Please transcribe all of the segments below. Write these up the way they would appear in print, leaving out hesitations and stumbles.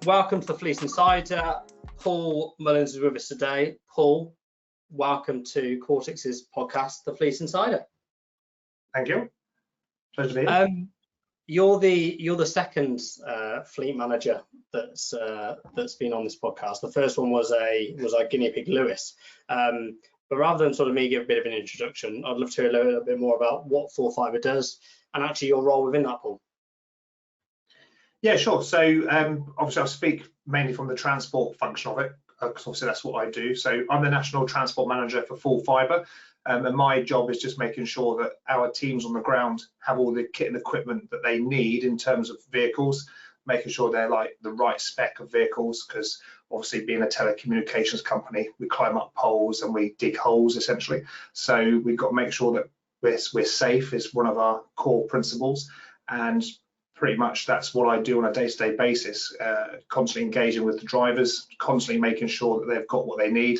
Welcome to the Fleet Insider. Paul Mullins is with us today. Paul, welcome to Quartix's podcast, the Fleet Insider. Thank you. Pleasure to be here. You're the second fleet manager that's been on this podcast. The first one was our guinea pig Lewis. But rather than sort of me give a bit of an introduction, I'd love to hear a little bit more about what FullFibre does and actually your role within that, Paul. Yeah, sure. So obviously I'll speak mainly from the transport function of it, because obviously that's what I do. So I'm the National Transport Manager for FullFibre, and my job is just making sure that our teams on the ground have all the kit and equipment that they need in terms of vehicles, making sure they're like the right spec of vehicles, because obviously being a telecommunications company, we climb up poles and we dig holes essentially. So we've got to make sure that we're safe is one of our core principles, and pretty much that's what I do on a day-to-day basis, constantly engaging with the drivers, constantly making sure that they've got what they need,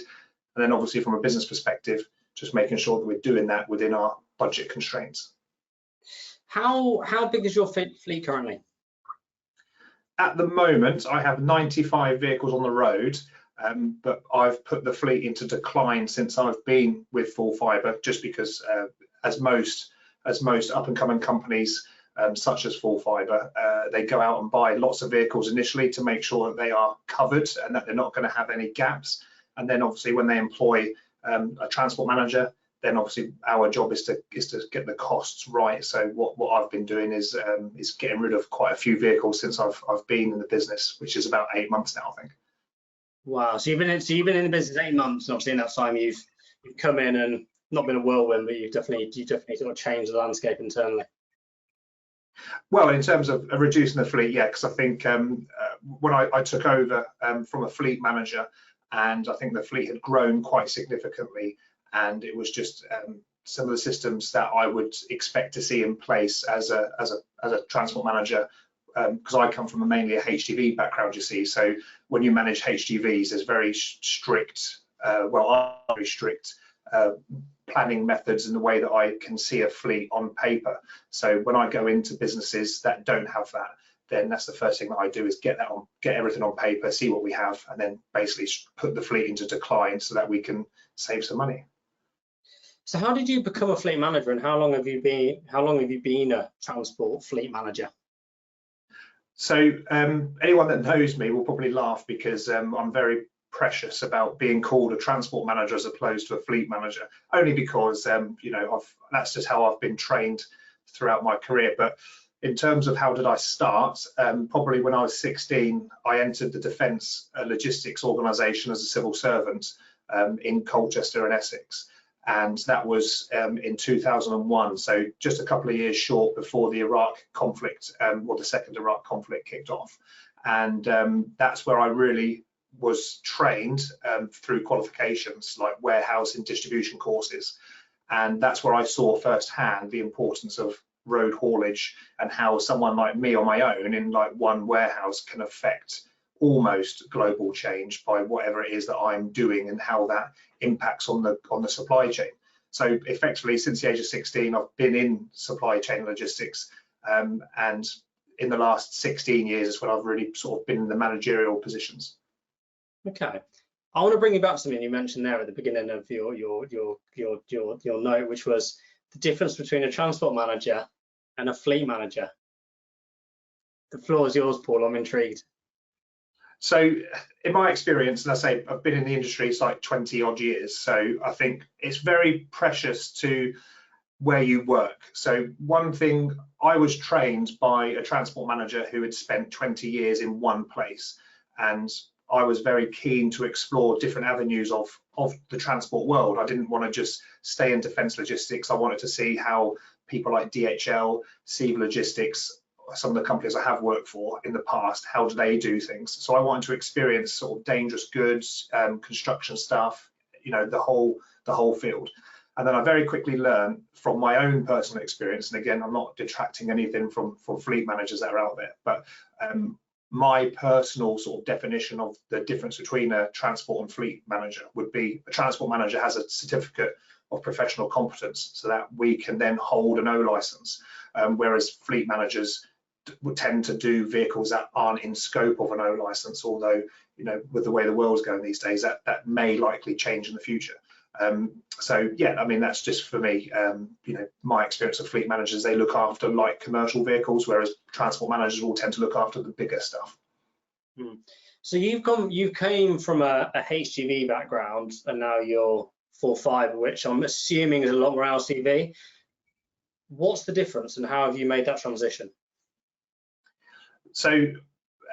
and then obviously from a business perspective, just making sure that we're doing that within our budget constraints. How big is your fleet currently? At the moment, I have 95 vehicles on the road, but I've put the fleet into decline since I've been with FullFibre, just because as most up-and-coming companies, such as FullFibre, they go out and buy lots of vehicles initially to make sure that they are covered and that they're not going to have any gaps. And then obviously when they employ a transport manager, then obviously our job is to get the costs right. So what I've been doing is getting rid of quite a few vehicles since I've been in the business, which is about 8 months now, I think. Wow. So you've been in the business 8 months, and obviously in that time you've come in and not been a whirlwind, but you've definitely sort of changed the landscape internally. Well, in terms of reducing the fleet, yeah, because I think when I took over from a fleet manager, and I think the fleet had grown quite significantly, and it was just some of the systems that I would expect to see in place as a transport manager, because I come from mainly a HGV background, you see. So when you manage HGVs, there's very strict, very strict planning methods in the way that I can see a fleet on paper. So when I go into businesses that don't have that, then that's the first thing that I do is get everything on paper, see what we have, and then basically put the fleet into decline so that we can save some money. So how did you become a fleet manager, and how long have you been a transport fleet manager? So anyone that knows me will probably laugh, because I'm very precious about being called a transport manager as opposed to a fleet manager, only because you know, that's just how I've been trained throughout my career. But in terms of how did I start, probably when I was 16, I entered the Defence Logistics Organisation as a civil servant in Colchester and Essex, and that was in 2001, so just a couple of years short before the Iraq conflict, or the second Iraq conflict kicked off. And that's where I really was trained through qualifications like warehouse and distribution courses, and that's where I saw firsthand the importance of road haulage and how someone like me on my own in like one warehouse can affect almost global change by whatever it is that I'm doing, and how that impacts on the supply chain. So effectively, since the age of 16, I've been in supply chain logistics, and in the last 16 years is when I've really sort of been in the managerial positions. Okay, I want to bring you back to something you mentioned there at the beginning of your note, which was the difference between a transport manager and a fleet manager. The floor is yours, Paul. I'm intrigued. So in my experience, and I say I've been in the industry, it's like 20 odd years, so I think it's very precious to where you work. So one thing, I was trained by a transport manager who had spent 20 years in one place, and I was very keen to explore different avenues of the transport world. I didn't want to just stay in defence logistics. I wanted to see how people like DHL, Sieve Logistics, some of the companies I have worked for in the past, how do they do things? So I wanted to experience sort of dangerous goods, construction stuff, you know, the whole field. And then I very quickly learned from my own personal experience, and again, I'm not detracting anything from fleet managers that are out there, but my personal sort of definition of the difference between a transport and fleet manager would be a transport manager has a certificate of professional competence so that we can then hold an O license, whereas fleet managers would tend to do vehicles that aren't in scope of an O license, although, you know, with the way the world's going these days, that may likely change in the future. So yeah, I mean, that's just for me, you know, my experience of fleet managers, they look after light commercial vehicles, whereas transport managers will tend to look after the bigger stuff. So you came from a HGV background, and now you're FullFibre, which I'm assuming is a lot more LCV. What's the difference, and how have you made that transition? So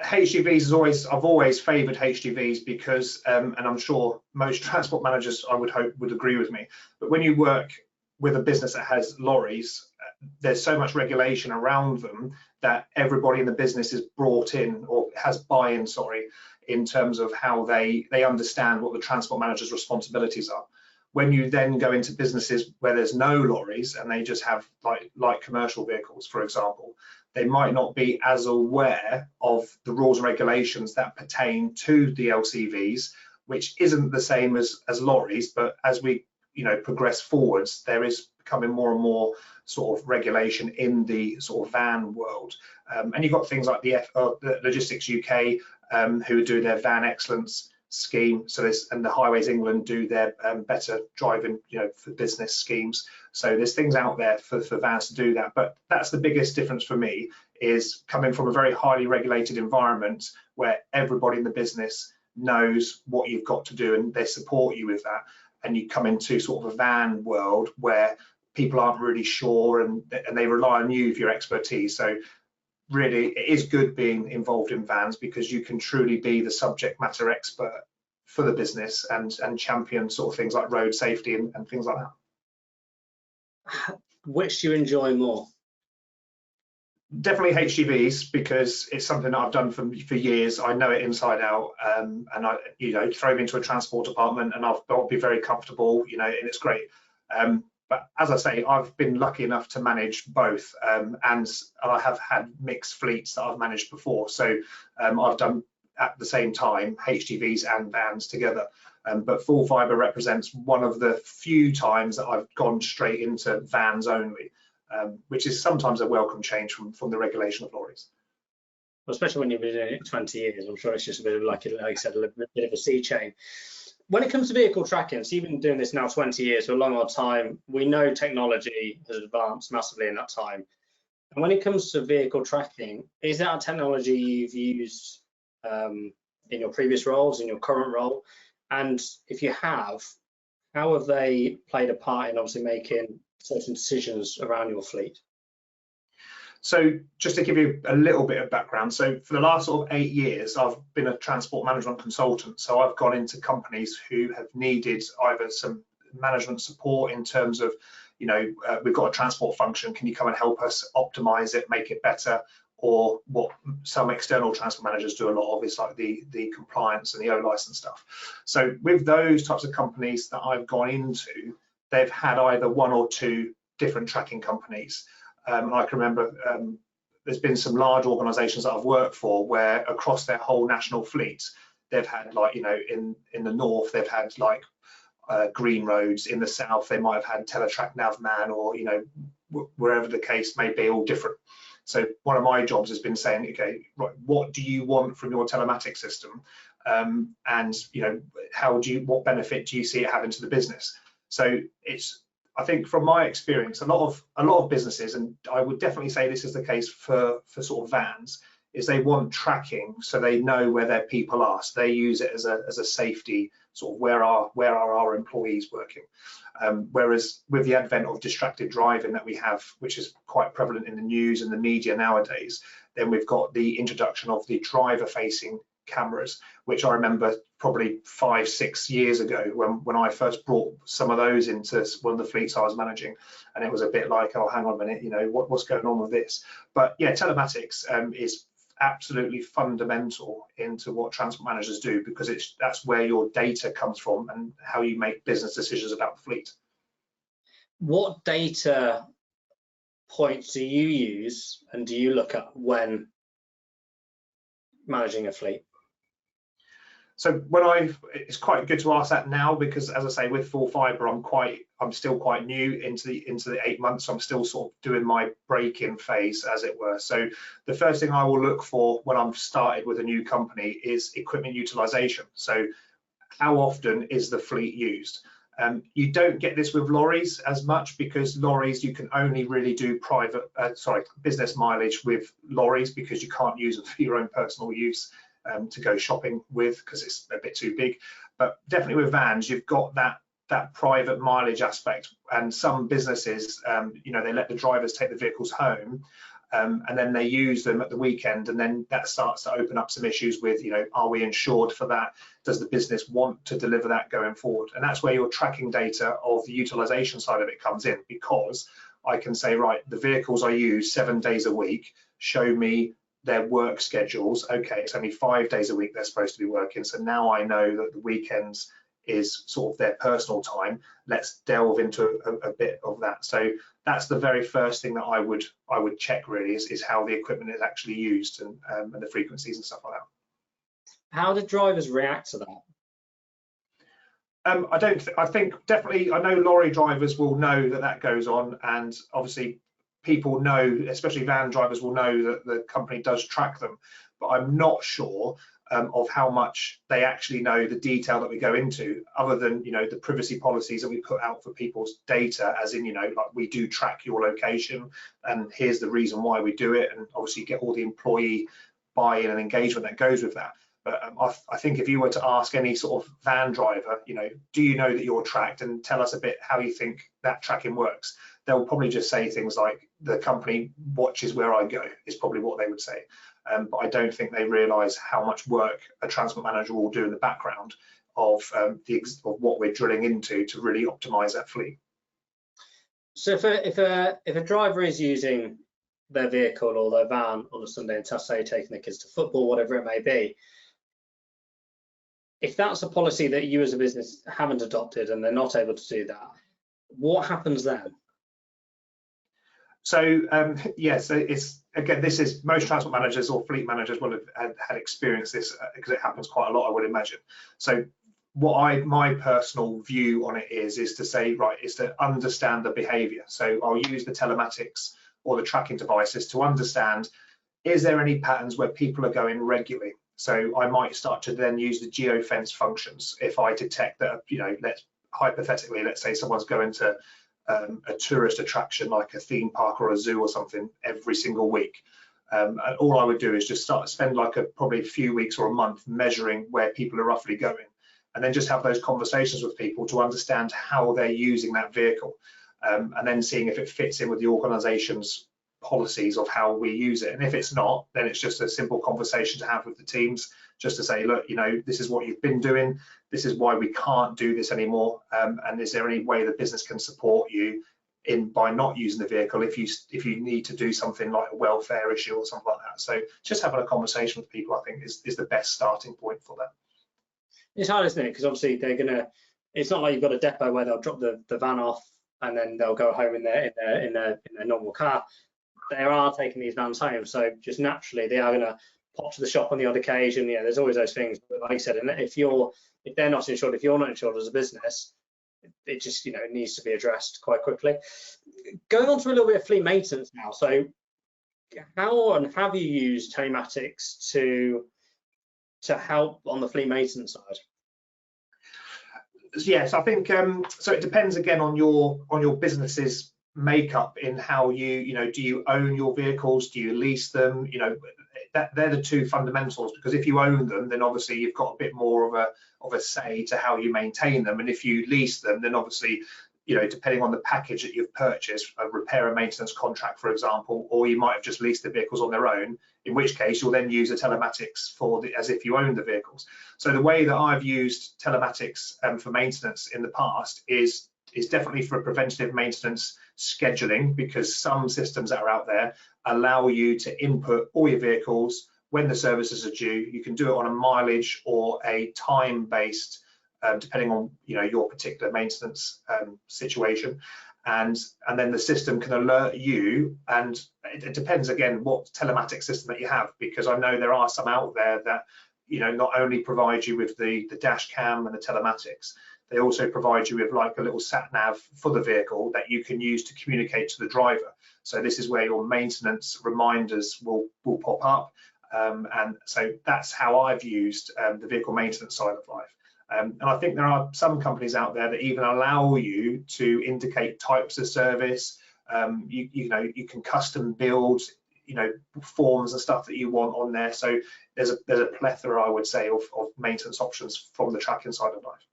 HGVs I've always favoured HGVs because, and I'm sure most transport managers, I would hope, would agree with me, but when you work with a business that has lorries, there's so much regulation around them that everybody in the business is brought in, or has buy-in, sorry, in terms of how they understand what the transport manager's responsibilities are. When you then go into businesses where there's no lorries and they just have light commercial vehicles, for example, they might not be as aware of the rules and regulations that pertain to the LCVs, which isn't the same as lorries. But as we, you know, progress forwards, there is becoming more and more sort of regulation in the sort of van world. And you've got things like the Logistics UK, who are doing their van excellence scheme. So this, and the Highways England do their better driving, you know, for business schemes. So there's things out there for vans to do that. But that's the biggest difference for me, is coming from a very highly regulated environment where everybody in the business knows what you've got to do and they support you with that. And you come into sort of a van world where people aren't really sure and they rely on you for your expertise. So really, it is good being involved in vans because you can truly be the subject matter expert for the business and champion sort of things like road safety and things like that. Which do you enjoy more? Definitely HGVs, because it's something that I've done for years. I know it inside out, and I, you know, throw me into a transport department and I'll be very comfortable, you know, and it's great. But as I say, I've been lucky enough to manage both, and I have had mixed fleets that I've managed before. So I've done at the same time HGVs and vans together. But FullFibre represents one of the few times that I've gone straight into vans only, which is sometimes a welcome change from the regulation of lorries. Well, especially when you've been doing it 20 years, I'm sure it's just a bit of like I said, a bit of a sea change. When it comes to vehicle tracking, so you've been doing this now 20 years, for a long old time. We know technology has advanced massively in that time. And when it comes to vehicle tracking, is that a technology you've used in your previous roles, in your current role? And if you have, how have they played a part in obviously making certain decisions around your fleet? So just to give you a little bit of background, so for the last sort of 8 years, I've been a transport management consultant. So I've gone into companies who have needed either some management support in terms of, you know, we've got a transport function, can you come and help us optimize it, make it better? Or what some external transport managers do a lot of is like the compliance and the O license stuff. So with those types of companies that I've gone into, they've had either one or two different tracking companies. I can remember there's been some large organisations that I've worked for where across their whole national fleet, they've had, like, you know, in the north, they've had like green roads. In the south, they might have had Teletrack Navman, or, you know, wherever the case may be, all different. So one of my jobs has been saying, okay, right, what do you want from your telematics system? And, you know, what benefit do you see it having to the business? So it's, I think from my experience, a lot of businesses, and I would definitely say this is the case for sort of vans, is they want tracking so they know where their people are. So they use it as a safety sort of where are our employees working. Whereas with the advent of distracted driving that we have, which is quite prevalent in the news and the media nowadays, then we've got the introduction of the driver-facing cameras, which I remember probably 5-6 years ago when I first brought some of those into one of the fleets I was managing, and it was a bit like, oh, hang on a minute, you know, what's going on with this? But yeah, telematics is absolutely fundamental into what transport managers do, because that's where your data comes from and how you make business decisions about the fleet. What data points do you use and do you look at when managing a fleet? So it's quite good to ask that now, because as I say, with FullFibre, I'm still quite new into the 8 months. So I'm still sort of doing my break-in phase, as it were. So the first thing I will look for when I'm started with a new company is equipment utilization. So how often is the fleet used? You don't get this with lorries as much, because lorries, you can only really do business mileage with lorries, because you can't use them for your own personal use to go shopping with, because it's a bit too big. But definitely with vans, you've got that private mileage aspect. And some businesses, they let the drivers take the vehicles home, and then they use them at the weekend, and then that starts to open up some issues with, are we insured for that? Does the business want to deliver that going forward? And that's where your tracking data of the utilization side of it comes in, because I can say, right, the vehicles I use 7 days a week, show me their work schedules. Okay, it's only 5 days a week they're supposed to be working, so now I know that the weekends is sort of their personal time. Let's delve into a bit of that. So that's the very first thing that I would check, really, is how the equipment is actually used, and the frequencies and stuff like that. How do drivers react to that? I think definitely, I know lorry drivers will know that goes on, and obviously people know, especially van drivers will know that the company does track them, but I'm not sure of how much they actually know the detail that we go into, other than the privacy policies that we put out for people's data, as in like, we do track your location, and here's the reason why we do it, and obviously get all the employee buy-in and engagement that goes with that. But I think if you were to ask any sort of van driver, do you know that you're tracked, and tell us a bit how you think that tracking works, they'll probably just say things like, the company watches where I go, is probably what they would say. But I don't think they realise how much work a transport manager will do in the background of what we're drilling into to really optimise that fleet. So if a driver is using their vehicle or their van on a Sunday, and say taking the kids to football, whatever it may be, if that's a policy that you as a business haven't adopted and they're not able to do that, what happens then? So so it's, again, this is, most transport managers or fleet managers will have had experienced this, because it happens quite a lot, I would imagine. So my personal view on it is to say, right, is to understand the behavior. So I'll use the telematics or the tracking devices to understand, is there any patterns where people are going regularly? So I might start to then use the geofence functions. If I detect that, let's say someone's going to a tourist attraction like a theme park or a zoo or something every single week, and all I would do is just spend like probably a few weeks or a month measuring where people are roughly going, and then just have those conversations with people to understand how they're using that vehicle, and then seeing if it fits in with the organization's policies of how we use it. And if it's not, then it's just a simple conversation to have with the teams, just to say, look, this is what you've been doing, this is why we can't do this anymore, and is there any way the business can support you by not using the vehicle if you need to do something like a welfare issue or something like that. So just having a conversation with people, I think, is the best starting point for that. It's hard, isn't it? Because obviously it's not like you've got a depot where they'll drop the van off and then they'll go home in their normal car. They are taking these vans home, so just naturally they are going to pop to the shop on the odd occasion. There's always those things. But like I said, and if they're not insured, if you're not insured as a business, it just it needs to be addressed quite quickly. Going on to a little bit of fleet maintenance now. So how and have you used telematics to help on the fleet maintenance side? Yes, I think so. It depends again on your business's makeup in how do you own your vehicles, do you lease them? They're the two fundamentals, because if you own them, then obviously you've got a bit more of a say to how you maintain them, and if you lease them, then obviously depending on the package that you've purchased, a repair and maintenance contract, for example, or you might have just leased the vehicles on their own, in which case you'll then use the telematics as if you own the vehicles. So the way that I've used telematics for maintenance in the past is definitely for preventative maintenance scheduling, because some systems that are out there allow you to input all your vehicles when the services are due. You can do it on a mileage or a time-based, depending on your particular maintenance situation, and then the system can alert you. And it depends again what telematics system that you have, because I know there are some out there that not only provide you with the dash cam and the telematics, they also provide you with like a little sat nav for the vehicle that you can use to communicate to the driver. So this is where your maintenance reminders will pop up. And so that's how I've used the vehicle maintenance side of life. And I think there are some companies out there that even allow you to indicate types of service. You can custom build forms and stuff that you want on there. So there's a plethora, I would say, of maintenance options from the tracking side of life.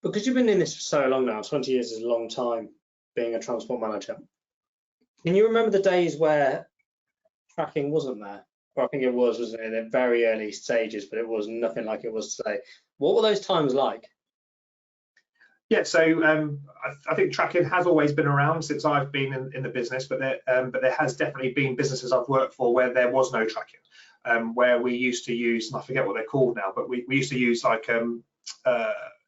Because you've been in this for so long now, 20 years is a long time being a transport manager. Can you remember the days where tracking wasn't there? Or I think it wasn't it, in the very early stages, but it was nothing like it was today. What were those times like? Yeah, so I think tracking has always been around since I've been in the business, but there has definitely been businesses I've worked for where there was no tracking, where we used to use, and I forget what they're called now, but we used to use like,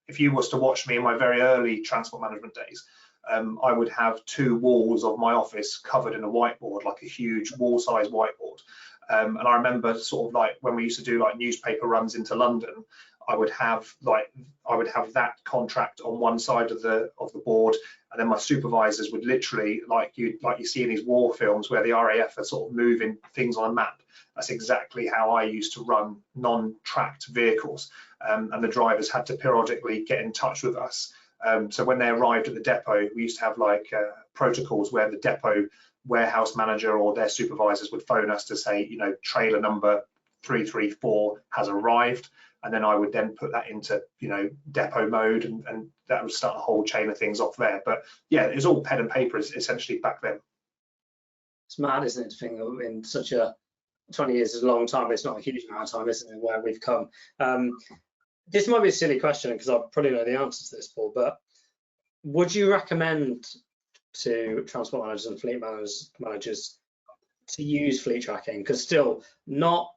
if you was to watch me in my very early transport management days, I would have 2 walls of my office covered in a whiteboard, like a huge wall-size whiteboard. And I remember sort of like when we used to do like newspaper runs into London, I would have that contract on one side of the board, and then my supervisors would literally, like you see in these war films where the RAF are sort of moving things on a map. That's exactly how I used to run non-tracked vehicles, and the drivers had to periodically get in touch with us. So when they arrived at the depot, we used to have like protocols where the depot warehouse manager or their supervisors would phone us to say, trailer number 334 has arrived. And then I would then put that into, depot mode, and that would start a whole chain of things off there. But yeah, it was all pen and paper essentially back then. It's mad, isn't it, to think of in such a 20 years is a long time, but it's not a huge amount of time, isn't it, where we've come. This might be a silly question because I probably know the answer to this, Paul, but would you recommend to transport managers and fleet managers to use fleet tracking? Because still, not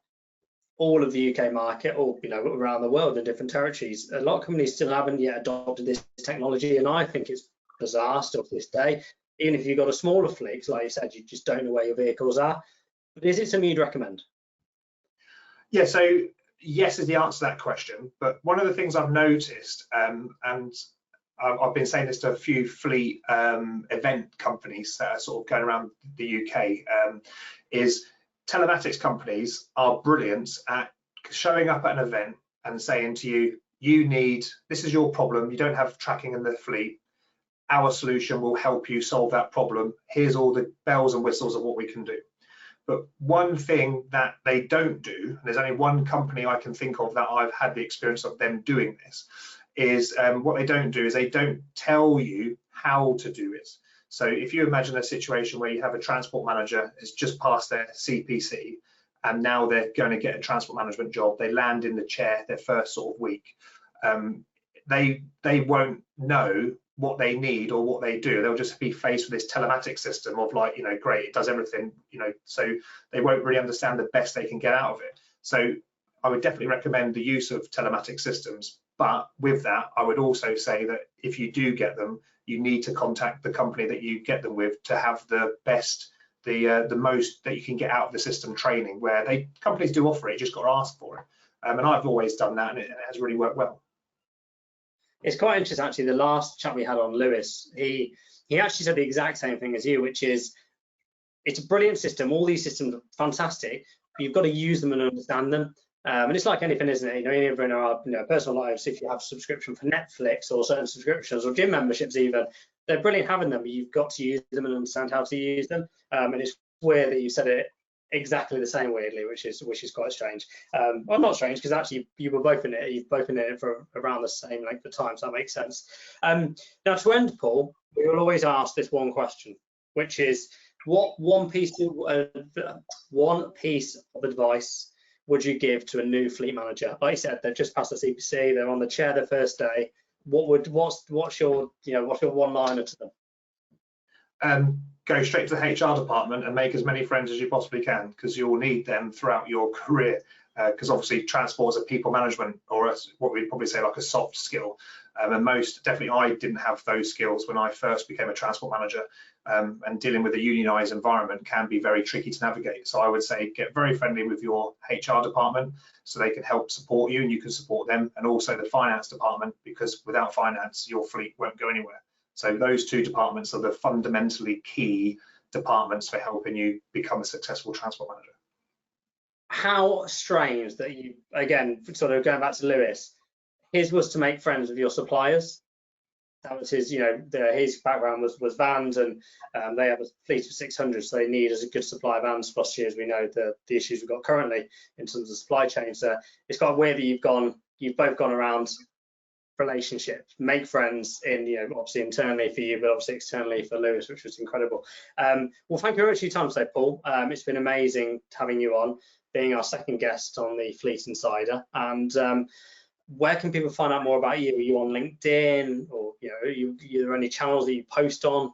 all of the UK market, or around the world in different territories, a lot of companies still haven't yet adopted this technology, and I think it's bizarre still to this day. Even if you've got a smaller fleet, like you said, you just don't know where your vehicles are. But is it something you'd recommend? Yeah, so yes is the answer to that question. But one of the things I've noticed, and I've been saying this to a few fleet event companies that are sort of going around the UK, is telematics companies are brilliant at showing up at an event and saying to you, this is your problem, you don't have tracking in the fleet, our solution will help you solve that problem, here's all the bells and whistles of what we can do. But one thing that they don't do, and there's only one company I can think of that I've had the experience of them doing this, is what they don't do is they don't tell you how to do it. So if you imagine a situation where you have a transport manager who's just passed their CPC, and now they're going to get a transport management job, they land in the chair their first sort of week, they won't know what they need or what they do. They'll just be faced with this telematic system of like, great, it does everything, so they won't really understand the best they can get out of it. So I would definitely recommend the use of telematic systems. But with that, I would also say that if you do get them, you need to contact the company that you get them with to have the best, the most that you can get out of the system training, where companies do offer it, you just got to ask for it. And I've always done that, and it has really worked well. It's quite interesting, actually. The last chat we had on Lewis, he actually said the exact same thing as you, which is it's a brilliant system. All these systems are fantastic, but you've got to use them and understand them. And it's like anything, isn't it? Even in our personal lives, if you have a subscription for Netflix or certain subscriptions or gym memberships even, they're brilliant having them, but you've got to use them and understand how to use them. And it's weird that you said it exactly the same weirdly, which is quite strange. Well, not strange, because actually you were both in it. You've both been in it for around the same length of time, so that makes sense. Now to end, Paul, we will always ask this one question, which is, what one piece of advice would you give to a new fleet manager? Like you said, they've just passed the CPC, they're on the chair the first day. What's your one-liner to them? Go straight to the HR department and make as many friends as you possibly can, because you'll need them throughout your career. Because obviously transport is a people management, or what we'd probably say like a soft skill. And definitely I didn't have those skills when I first became a transport manager, and dealing with a unionised environment can be very tricky to navigate. So I would say get very friendly with your HR department so they can help support you and you can support them, and also the finance department, because without finance your fleet won't go anywhere. So those two departments are the fundamentally key departments for helping you become a successful transport manager. How strange that you, again, sort of going back to Lewis, his was to make friends with your suppliers. That was his, his background was vans, and they have a fleet of 600, so they need as a good supply of vans, especially as we know the issues we've got currently in terms of supply chain. So it's quite weird that you've both gone around relationships, make friends in, obviously internally for you, but obviously externally for Lewis, which was incredible. Well, thank you very much for your time today, Paul. It's been amazing having you on, being our second guest on the Fleet Insider. And where can people find out more about you? Are you on LinkedIn, or are there any channels that you post on?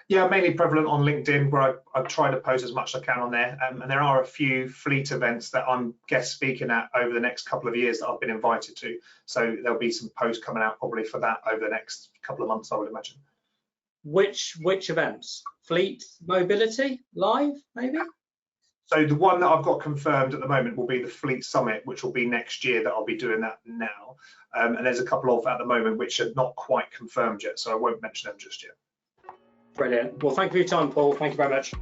Yeah, mainly prevalent on LinkedIn, where I try to post as much as I can on there. And there are a few fleet events that I'm guest speaking at over the next couple of years that I've been invited to. So there'll be some posts coming out probably for that over the next couple of months, I would imagine. Which events? Fleet Mobility Live, maybe? So the one that I've got confirmed at the moment will be the Fleet Summit, which will be next year, that I'll be doing that now. And there's a couple of at the moment which are not quite confirmed yet, so I won't mention them just yet. Brilliant. Well, thank you for your time, Paul. Thank you very much.